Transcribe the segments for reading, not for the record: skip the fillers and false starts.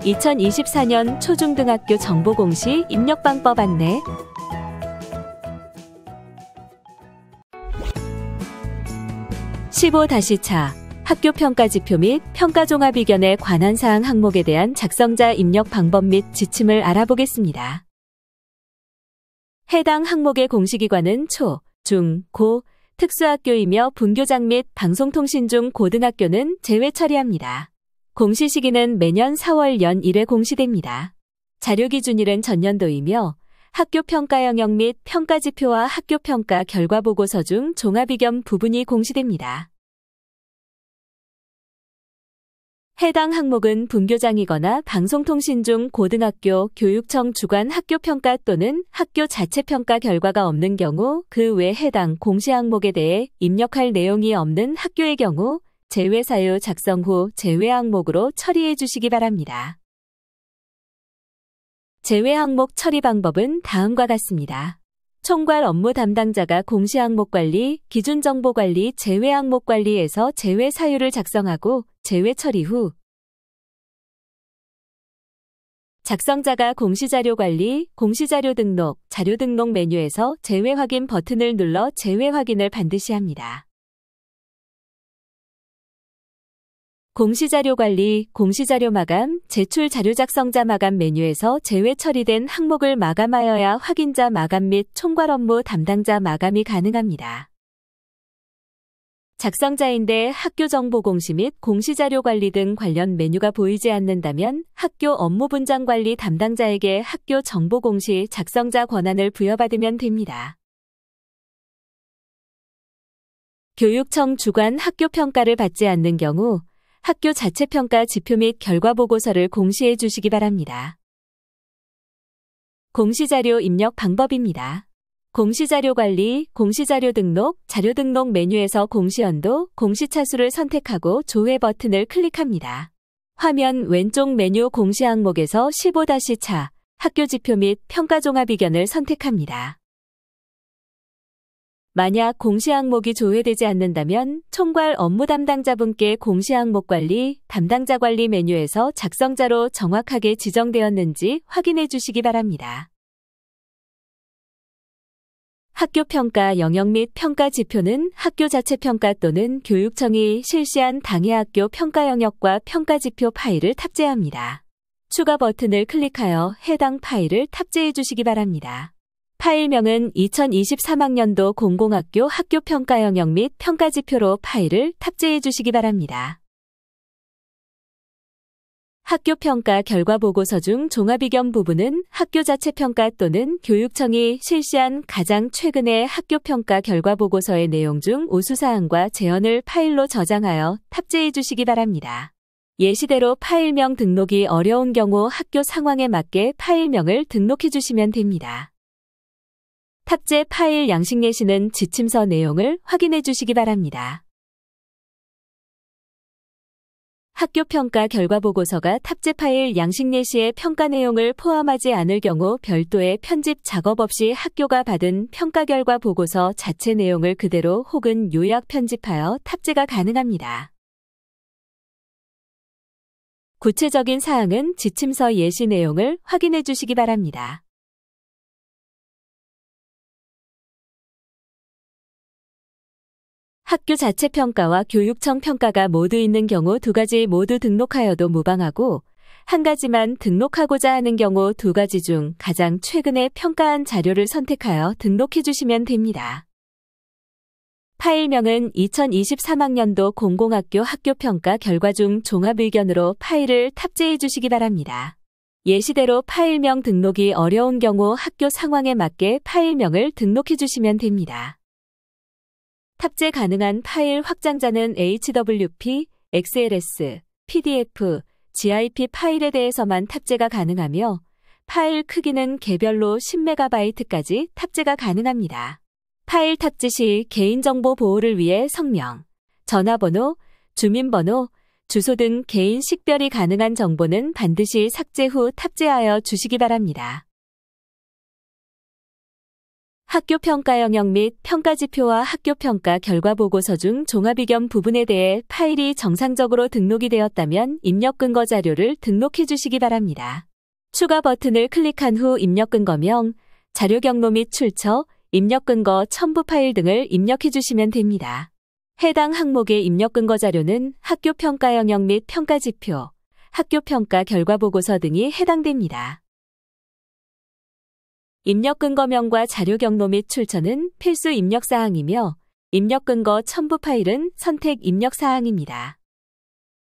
2024년 초중등학교 정보공시 입력방법 안내. (15-4) 학교평가지표 및 평가종합의견에 관한 사항 항목에 대한 작성자 입력 방법 및 지침을 알아보겠습니다. 해당 항목의 공시기관은 초, 중, 고, 특수학교이며 분교장 및 방송통신 중 고등학교는 제외 처리합니다. 공시 시기는 매년 4월 연 1회 공시됩니다. 자료기준일은 전년도이며 학교평가 영역 및 평가지표와 학교평가 결과보고서 중 종합의견 부분이 공시됩니다. 해당 항목은 분교장이거나 방송통신 중 고등학교 교육청 주관 학교평가 또는 학교 자체 평가 결과가 없는 경우 그 외 해당 공시 항목에 대해 입력할 내용이 없는 학교의 경우 제외 사유 작성 후 제외 항목으로 처리해 주시기 바랍니다. 제외 항목 처리 방법은 다음과 같습니다. 총괄 업무 담당자가 공시 항목 관리, 기준 정보 관리, 제외 항목 관리에서 제외 사유를 작성하고 제외 처리 후 작성자가 공시자료 관리, 공시자료 등록, 자료 등록 메뉴에서 제외 확인 버튼을 눌러 제외 확인을 반드시 합니다. 공시자료 관리, 공시자료 마감, 제출 자료 작성자 마감 메뉴에서 제외 처리된 항목을 마감하여야 확인자 마감 및 총괄 업무 담당자 마감이 가능합니다. 작성자인데 학교 정보 공시 및 공시자료 관리 등 관련 메뉴가 보이지 않는다면 학교 업무 분장 관리 담당자에게 학교 정보 공시 작성자 권한을 부여받으면 됩니다. 교육청 주관 학교 평가를 받지 않는 경우 학교 자체 평가 지표 및 결과 보고서를 공시해 주시기 바랍니다. 공시자료 입력 방법입니다. 공시자료 관리, 공시자료 등록, 자료 등록 메뉴에서 공시연도, 공시차수를 선택하고 조회 버튼을 클릭합니다. 화면 왼쪽 메뉴 공시 항목에서 15-4 학교지표 및 평가종합의견을 선택합니다. 만약 공시 항목이 조회되지 않는다면 총괄 업무 담당자분께 공시 항목 관리, 담당자 관리 메뉴에서 작성자로 정확하게 지정되었는지 확인해 주시기 바랍니다. 학교평가 영역 및 평가지표는 학교 자체 평가 또는 교육청이 실시한 당해 학교 평가 영역과 평가지표 파일을 탑재합니다. 추가 버튼을 클릭하여 해당 파일을 탑재해 주시기 바랍니다. 파일명은 2023학년도 공공학교 학교평가 영역 및 평가지표로 파일을 탑재해 주시기 바랍니다. 학교평가 결과보고서 중 종합의견 부분은 학교 자체 평가 또는 교육청이 실시한 가장 최근의 학교평가 결과보고서의 내용 중 우수사항과 제언을 파일로 저장하여 탑재해 주시기 바랍니다. 예시대로 파일명 등록이 어려운 경우 학교 상황에 맞게 파일명을 등록해 주시면 됩니다. 탑재 파일 양식 예시는 지침서 내용을 확인해 주시기 바랍니다. 학교평가 결과보고서가 탑재 파일 양식 예시의 평가 내용을 포함하지 않을 경우 별도의 편집 작업 없이 학교가 받은 평가 결과 보고서 자체 내용을 그대로 혹은 요약 편집하여 탑재가 가능합니다. 구체적인 사항은 지침서 예시 내용을 확인해 주시기 바랍니다. 학교 자체 평가와 교육청 평가가 모두 있는 경우 두 가지 모두 등록하여도 무방하고 한 가지만 등록하고자 하는 경우 두 가지 중 가장 최근에 평가한 자료를 선택하여 등록해 주시면 됩니다. 파일명은 2023학년도 공공학교 학교평가 결과 중 종합의견으로 파일을 탑재해 주시기 바랍니다. 예시대로 파일명 등록이 어려운 경우 학교 상황에 맞게 파일명을 등록해 주시면 됩니다. 탑재 가능한 파일 확장자는 HWP, XLS, PDF, ZIP 파일에 대해서만 탑재가 가능하며 파일 크기는 개별로 10MB까지 탑재가 가능합니다. 파일 탑재 시 개인정보 보호를 위해 성명, 전화번호, 주민번호, 주소 등 개인 식별이 가능한 정보는 반드시 삭제 후 탑재하여 주시기 바랍니다. 학교 평가 영역 및 평가 지표와 학교 평가 결과 보고서 중 종합 의견 부분에 대해 파일이 정상적으로 등록이 되었다면 입력 근거 자료를 등록해 주시기 바랍니다. 추가 버튼을 클릭한 후 입력 근거명, 자료 경로 및 출처, 입력 근거 첨부 파일 등을 입력해 주시면 됩니다. 해당 항목의 입력 근거 자료는 학교 평가 영역 및 평가 지표, 학교 평가 결과 보고서 등이 해당됩니다. 입력 근거명과 자료 경로 및 출처는 필수 입력 사항이며 입력 근거 첨부 파일은 선택 입력 사항입니다.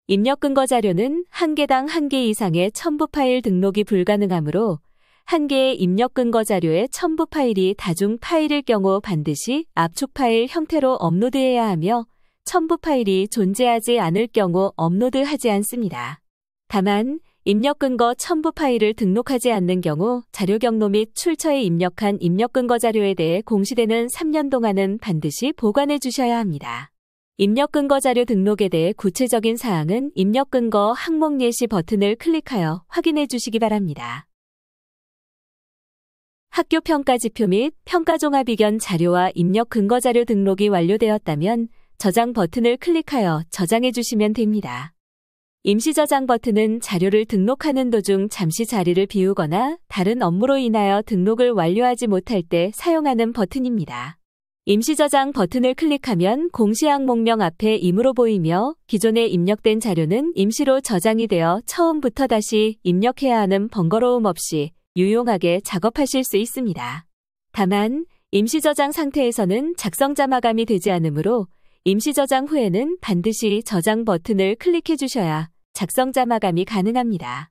입력 근거 자료는 한 개당 한 개 이상의 첨부 파일 등록이 불가능하므로 한 개의 입력 근거 자료의 첨부 파일이 다중 파일일 경우 반드시 압축 파일 형태로 업로드해야 하며 첨부 파일이 존재하지 않을 경우 업로드하지 않습니다. 다만 입력 근거 첨부 파일을 등록하지 않는 경우 자료 경로 및 출처에 입력한 입력 근거 자료에 대해 공시되는 3년 동안은 반드시 보관해 주셔야 합니다. 입력 근거 자료 등록에 대해 구체적인 사항은 입력 근거 항목 예시 버튼을 클릭하여 확인해 주시기 바랍니다. 학교 평가 지표 및 평가 종합 의견 자료와 입력 근거 자료 등록이 완료되었다면 저장 버튼을 클릭하여 저장해 주시면 됩니다. 임시 저장 버튼은 자료를 등록하는 도중 잠시 자리를 비우거나 다른 업무로 인하여 등록을 완료하지 못할 때 사용하는 버튼입니다. 임시 저장 버튼을 클릭하면 공시 항목명 앞에 임으로 보이며 기존에 입력된 자료는 임시로 저장이 되어 처음부터 다시 입력해야 하는 번거로움 없이 유용하게 작업하실 수 있습니다. 다만 임시 저장 상태에서는 작성자 마감이 되지 않으므로 임시 저장 후에는 반드시 저장 버튼을 클릭해 주셔야 작성자 마감이 가능합니다.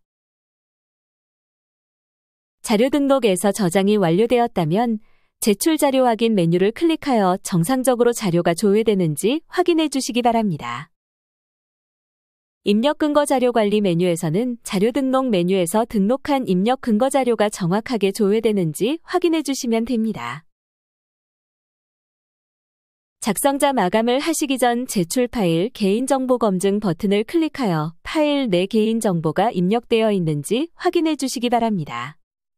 자료 등록에서 저장이 완료되었다면 제출 자료 확인 메뉴를 클릭하여 정상적으로 자료가 조회되는지 확인해 주시기 바랍니다. 입력 근거 자료 관리 메뉴에서는 자료 등록 메뉴에서 등록한 입력 근거 자료가 정확하게 조회되는지 확인해 주시면 됩니다. 작성자 마감을 하시기 전 제출 파일 개인정보 검증 버튼을 클릭하여 파일 내 개인정보가 입력되어 있는지 확인해 주시기 바랍니다.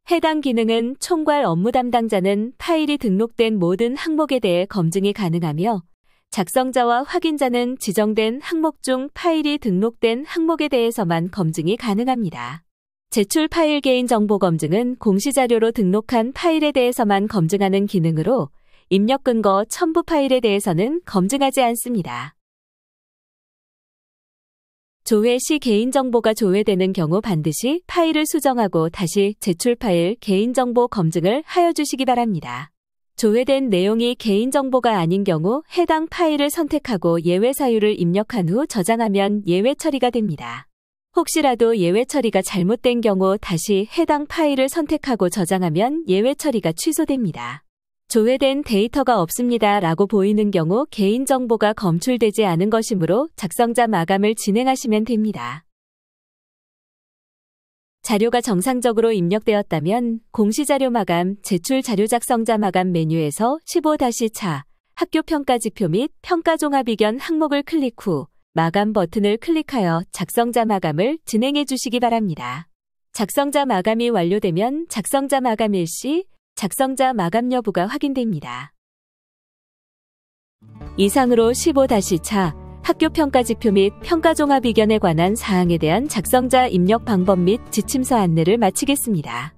해당 기능은 총괄 업무 담당자는 파일이 등록된 모든 항목에 대해 검증이 가능하며 작성자와 확인자는 지정된 항목 중 파일이 등록된 항목에 대해서만 검증이 가능합니다. 제출 파일 개인정보 검증은 공시자료로 등록한 파일에 대해서만 검증하는 기능으로 입력 근거 첨부 파일에 대해서는 검증하지 않습니다. 조회 시 개인정보가 조회되는 경우 반드시 파일을 수정하고 다시 제출 파일 개인정보 검증을 하여 주시기 바랍니다. 조회된 내용이 개인정보가 아닌 경우 해당 파일을 선택하고 예외 사유를 입력한 후 저장하면 예외 처리가 됩니다. 혹시라도 예외 처리가 잘못된 경우 다시 해당 파일을 선택하고 저장하면 예외 처리가 취소됩니다. 조회된 데이터가 없습니다 라고 보이는 경우 개인정보가 검출되지 않은 것이므로 작성자 마감을 진행하시면 됩니다. 자료가 정상적으로 입력되었다면 공시자료 마감, 제출 자료 작성자 마감 메뉴에서 15-차 학교 평가 지표 및 평가 종합 의견 항목을 클릭 후 마감 버튼을 클릭하여 작성자 마감을 진행해 주시기 바랍니다. 작성자 마감이 완료되면 작성자 마감일 시 작성자 마감 여부가 확인됩니다. 이상으로 15-차 학교 평가 지표 및 평가 종합 의견에 관한 사항에 대한 작성자 입력 방법 및 지침서 안내를 마치겠습니다.